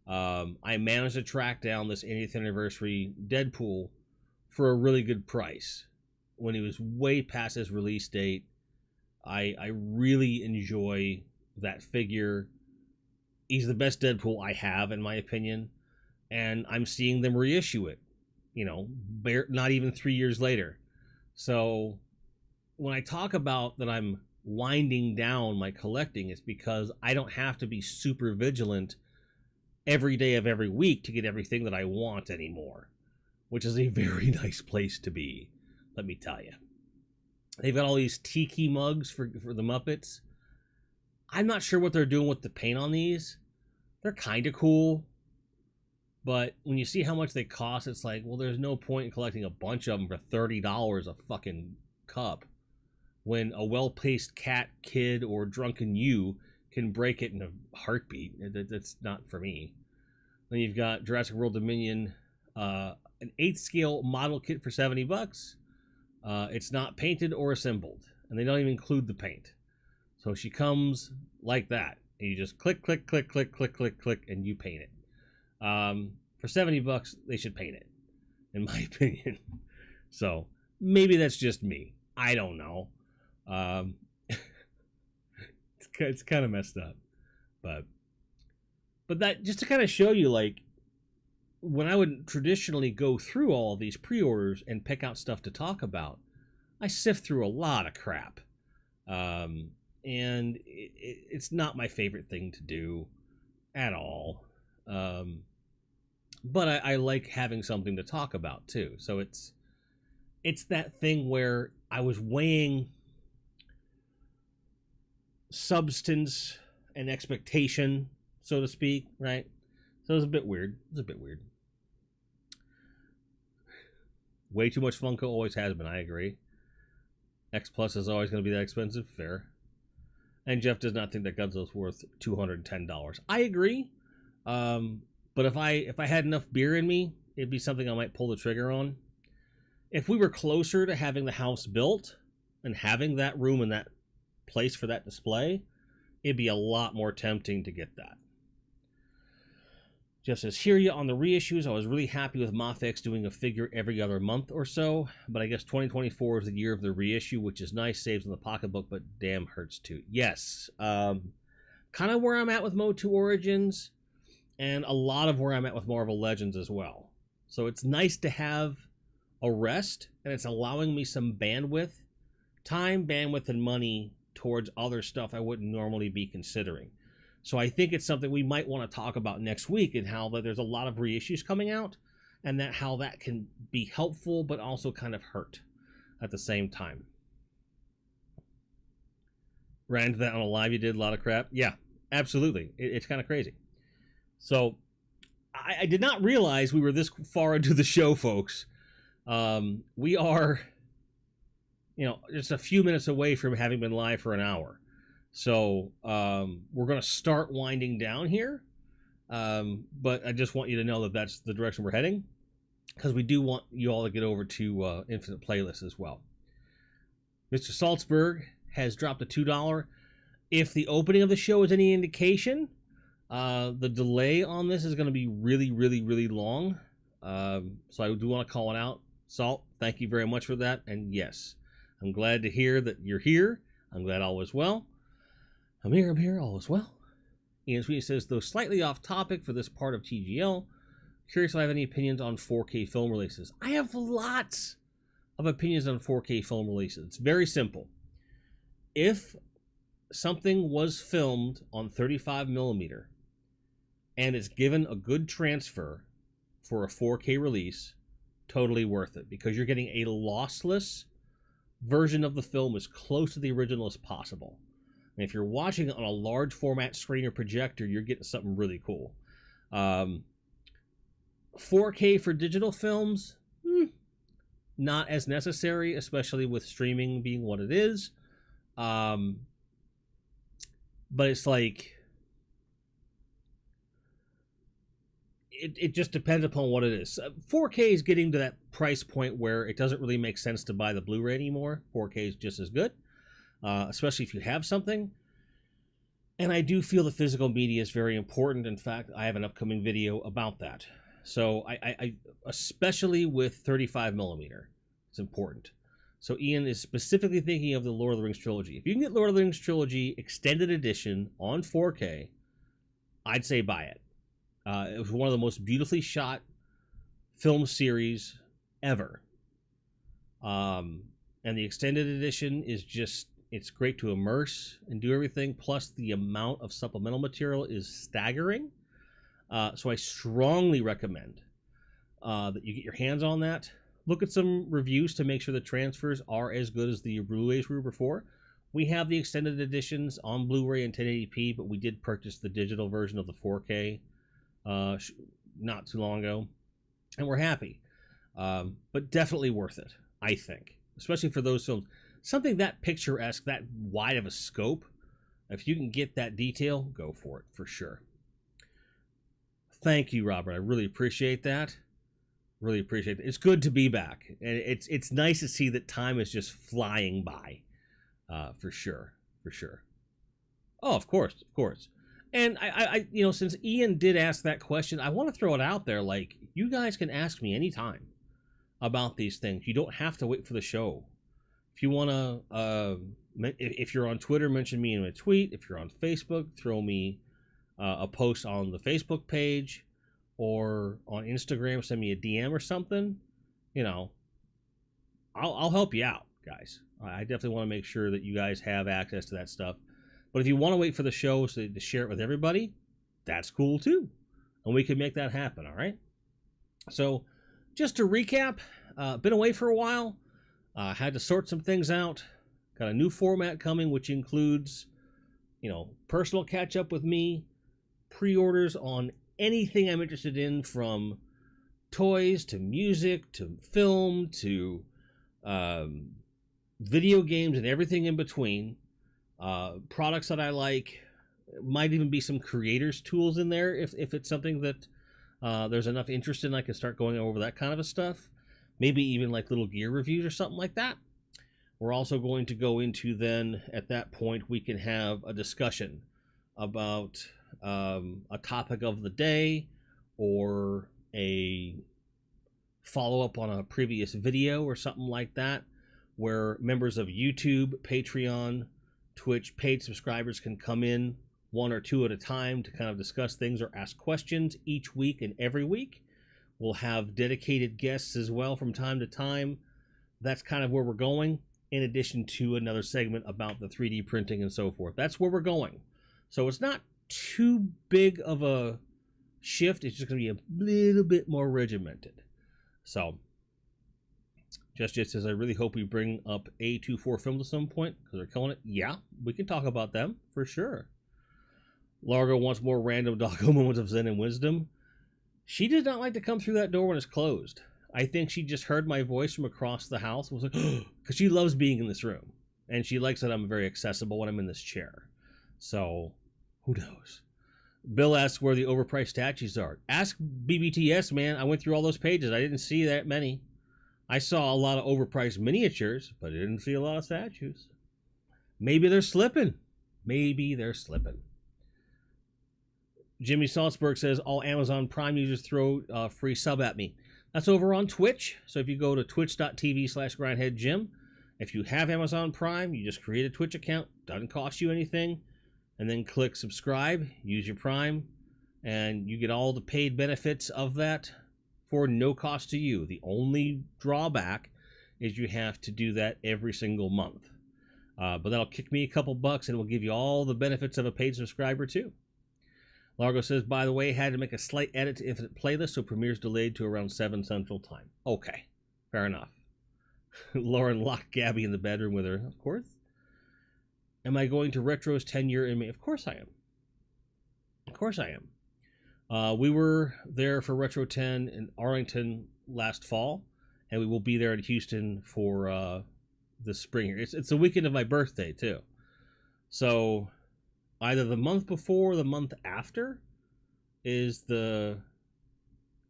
I managed to track down this 80th anniversary Deadpool for a really good price. When he was way past his release date, I really enjoy that figure. He's the best Deadpool I have, in my opinion. And I'm seeing them reissue it, you know, not even 3 years later. So when I talk about that I'm winding down my collecting, it's because I don't have to be super vigilant every day of every week to get everything that I want anymore, which is a very nice place to be, let me tell you. They've got all these tiki mugs for the Muppets. I'm not sure what they're doing with the paint on these. They're kind of cool, but when you see how much they cost, it's like, well, there's no point in collecting a bunch of them for $30 a fucking cup, when a well-paced cat, kid, or drunken you can break it in a heartbeat. That's not for me. Then you've got Jurassic World Dominion, an 8th scale model kit for $70. It's not painted or assembled, and they don't even include the paint. So she comes like that, and you just click, click, click, click, click, click, click, and you paint it. For $70, they should paint it, in my opinion. So maybe that's just me. I don't know. It's kind of messed up, but that just to kind of show you, like, when I would traditionally go through all of these pre-orders and pick out stuff to talk about, I sift through a lot of crap. And it's not my favorite thing to do at all. But I like having something to talk about too. So it's that thing where I was weighing substance and expectation, so to speak, right? So it was a bit weird. Way too much Funko, always has been, I agree. X Plus is always going to be that expensive, fair. And Jeff does not think that Godzilla's worth $210. I agree. But if I had enough beer in me, it'd be something I might pull the trigger on. If we were closer to having the house built and having that room and that place for that display, it'd be a lot more tempting to get that. Jeff says, hear you on the reissues. I was really happy with Mafex doing a figure every other month or so, but I guess 2024 is the year of the reissue, which is nice, saves in the pocketbook, but damn hurts too. Yes, kind of where I'm at with Mo2 Origins, and a lot of where I'm at with Marvel Legends as well. So it's nice to have a rest, and it's allowing me some bandwidth, time, bandwidth, and money towards other stuff I wouldn't normally be considering. So I think it's something we might want to talk about next week, and how that there's a lot of reissues coming out, and that how that can be helpful but also kind of hurt at the same time. Ran into that on a live you did, a lot of crap. Yeah, absolutely. It's kind of crazy. So I did not realize we were this far into the show, folks. We are, just a few minutes away from having been live for an hour. So we're going to start winding down here. But I just want you to know that that's the direction we're heading, because we do want you all to get over to Infinite Playlist as well. Mr. Salzberg has dropped a $2. If the opening of the show is any indication, the delay on this is going to be really, really, really long. So I do want to call it out. Salt, thank you very much for that. And yes, I'm glad to hear that you're here. I'm glad all is well. I'm here, all is well. Ian Sweet says, though slightly off topic for this part of TGL, curious if I have any opinions on 4K film releases. I have lots of opinions on 4K film releases. It's very simple. If something was filmed on 35mm and it's given a good transfer for a 4K release, totally worth it, because you're getting a lossless version of the film as close to the original as possible. And if you're watching it on a large format screen or projector, you're getting something really cool. 4K for digital films, not as necessary, especially with streaming being what it is. But it's like, it just depends upon what it is. 4K is getting to that price point where it doesn't really make sense to buy the Blu-ray anymore. 4K is just as good, especially if you have something. And I do feel the physical media is very important. In fact, I have an upcoming video about that. So I especially with 35mm, it's important. So Ian is specifically thinking of the Lord of the Rings trilogy. If you can get Lord of the Rings trilogy extended edition on 4K, I'd say buy it. It was one of the most beautifully shot film series ever. And the extended edition is just, it's great to immerse and do everything. Plus, the amount of supplemental material is staggering. So I strongly recommend that you get your hands on that. Look at some reviews to make sure the transfers are as good as the Blu-rays were before. We have the extended editions on Blu-ray and 1080p, but we did purchase the digital version of the 4K not too long ago, and we're happy. But definitely worth it, I think, especially for those films. Something that picturesque, that wide of a scope, if you can get that detail, go for it, for sure. Thank you, Robert. I really appreciate that. Really appreciate it. It's good to be back. And it's nice to see that time is just flying by, for sure. For sure. Oh, of course, of course. And I since Ian did ask that question, I want to throw it out there. Like, you guys can ask me anytime about these things. You don't have to wait for the show. If you want to, if you're on Twitter, mention me in a tweet. If you're on Facebook, throw me a post on the Facebook page, or on Instagram, send me a DM or something. I'll help you out, guys. I definitely want to make sure that you guys have access to that stuff. But if you want to wait for the show to share it with everybody, that's cool too. And we can make that happen, all right? So, just to recap, been away for a while. Had to sort some things out. Got a new format coming, which includes, personal catch-up with me, pre-orders on anything I'm interested in, from toys to music to film to video games and everything in between. Products that I like. Might even be some creators tools in there if it's something that there's enough interest in. I can start going over that kind of a stuff. Maybe even like little gear reviews or something like that. We're also going to go into then, at that point, we can have a discussion about a topic of the day or a follow-up on a previous video or something like that, where members of YouTube, Patreon, Twitch paid subscribers can come in 1 or 2 at a time to kind of discuss things or ask questions each week and every week. We'll have dedicated guests as well from time to time. That's kind of where we're going, in addition to another segment about the 3D printing and so forth. That's where we're going. So it's not too big of a shift. It's just going to be a little bit more regimented. So, just says, I really hope we bring up A24 Films at some point, because they're killing it. Yeah, we can talk about them, for sure. Largo wants more random doggo moments of zen and wisdom. She did not like to come through that door when it's closed. I think she just heard my voice from across the house and was like, because she loves being in this room. And she likes that I'm very accessible when I'm in this chair. So, who knows? Bill asks where the overpriced statues are. Ask BBTS, man. I went through all those pages. I didn't see that many. I saw a lot of overpriced miniatures, but I didn't see a lot of statues. Maybe they're slipping. Maybe they're slipping. Jimmy Salzberg says, all Amazon Prime users throw a free sub at me. That's over on Twitch. So if you go to twitch.tv/grindheadjim, if you have Amazon Prime, you just create a Twitch account. Doesn't cost you anything. And then click subscribe, use your Prime, and you get all the paid benefits of that for no cost to you. The only drawback is you have to do that every single month. But that'll kick me a couple bucks and it will give you all the benefits of a paid subscriber too. Largo says, by the way, had to make a slight edit to Infinite Playlist, so premiere's delayed to around 7 Central Time. Okay, fair enough. Lauren locked Gabby in the bedroom with her, of course. Am I going to Retro's 10-year in May? Of course I am. Of course I am. We were there for Retro 10 in Arlington last fall, and we will be there in Houston for the spring here. It's the weekend of my birthday, too. So either the month before or the month after is the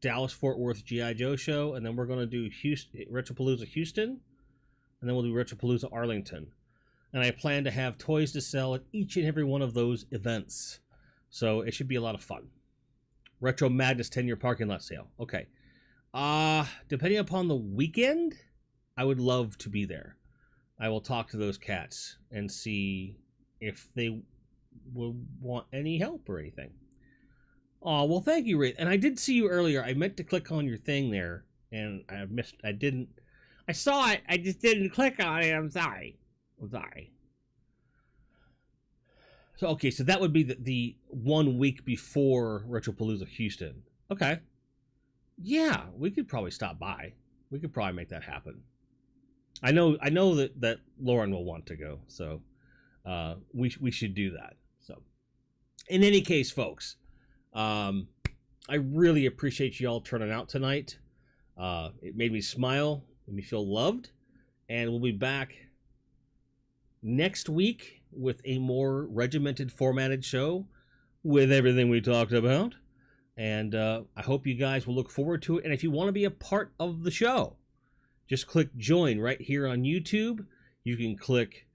Dallas-Fort Worth G.I. Joe show, and then we're going to do Retropalooza Houston, and then we'll do Retropalooza Arlington. And I plan to have toys to sell at each and every one of those events. So it should be a lot of fun. Retro Madness 10-year parking lot sale. Okay. Depending upon the weekend, I would love to be there. I will talk to those cats and see if they will want any help or anything. Oh, well, thank you, Ray. And I did see you earlier. I meant to click on your thing there, and I didn't. I saw it. I just didn't click on it. I'm sorry. So, okay, so that would be the 1 week before Retropalooza Houston. Okay. Yeah, we could probably stop by. We could probably make that happen. I know that Lauren will want to go, so we should do that. So, in any case, folks, I really appreciate you all turning out tonight. It made me smile, made me feel loved, and we'll be back next week with a more regimented, formatted show with everything we talked about. And I hope you guys will look forward to it. And if you want to be a part of the show, just click join right here on YouTube. You can click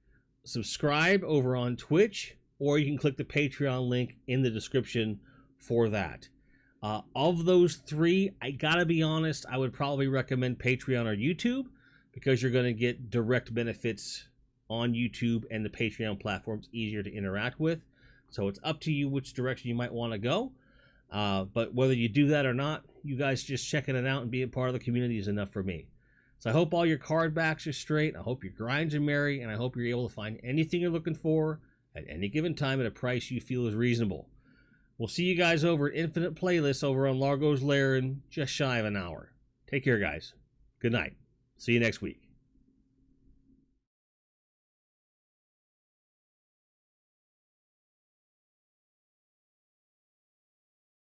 subscribe over on Twitch, or you can click the Patreon link in the description for that. Of those three, I gotta be honest, I would probably recommend Patreon or YouTube, because you're going to get direct benefits on YouTube, and the Patreon platform's easier to interact with. So it's up to you which direction you might want to go. But whether you do that or not, you guys just checking it out and being part of the community is enough for me. So I hope all your card backs are straight. I hope your grinds are merry, and I hope you're able to find anything you're looking for at any given time at a price you feel is reasonable. We'll see you guys over at Infinite Playlists over on Largo's Lair in just shy of an hour. Take care, guys. Good night. See you next week.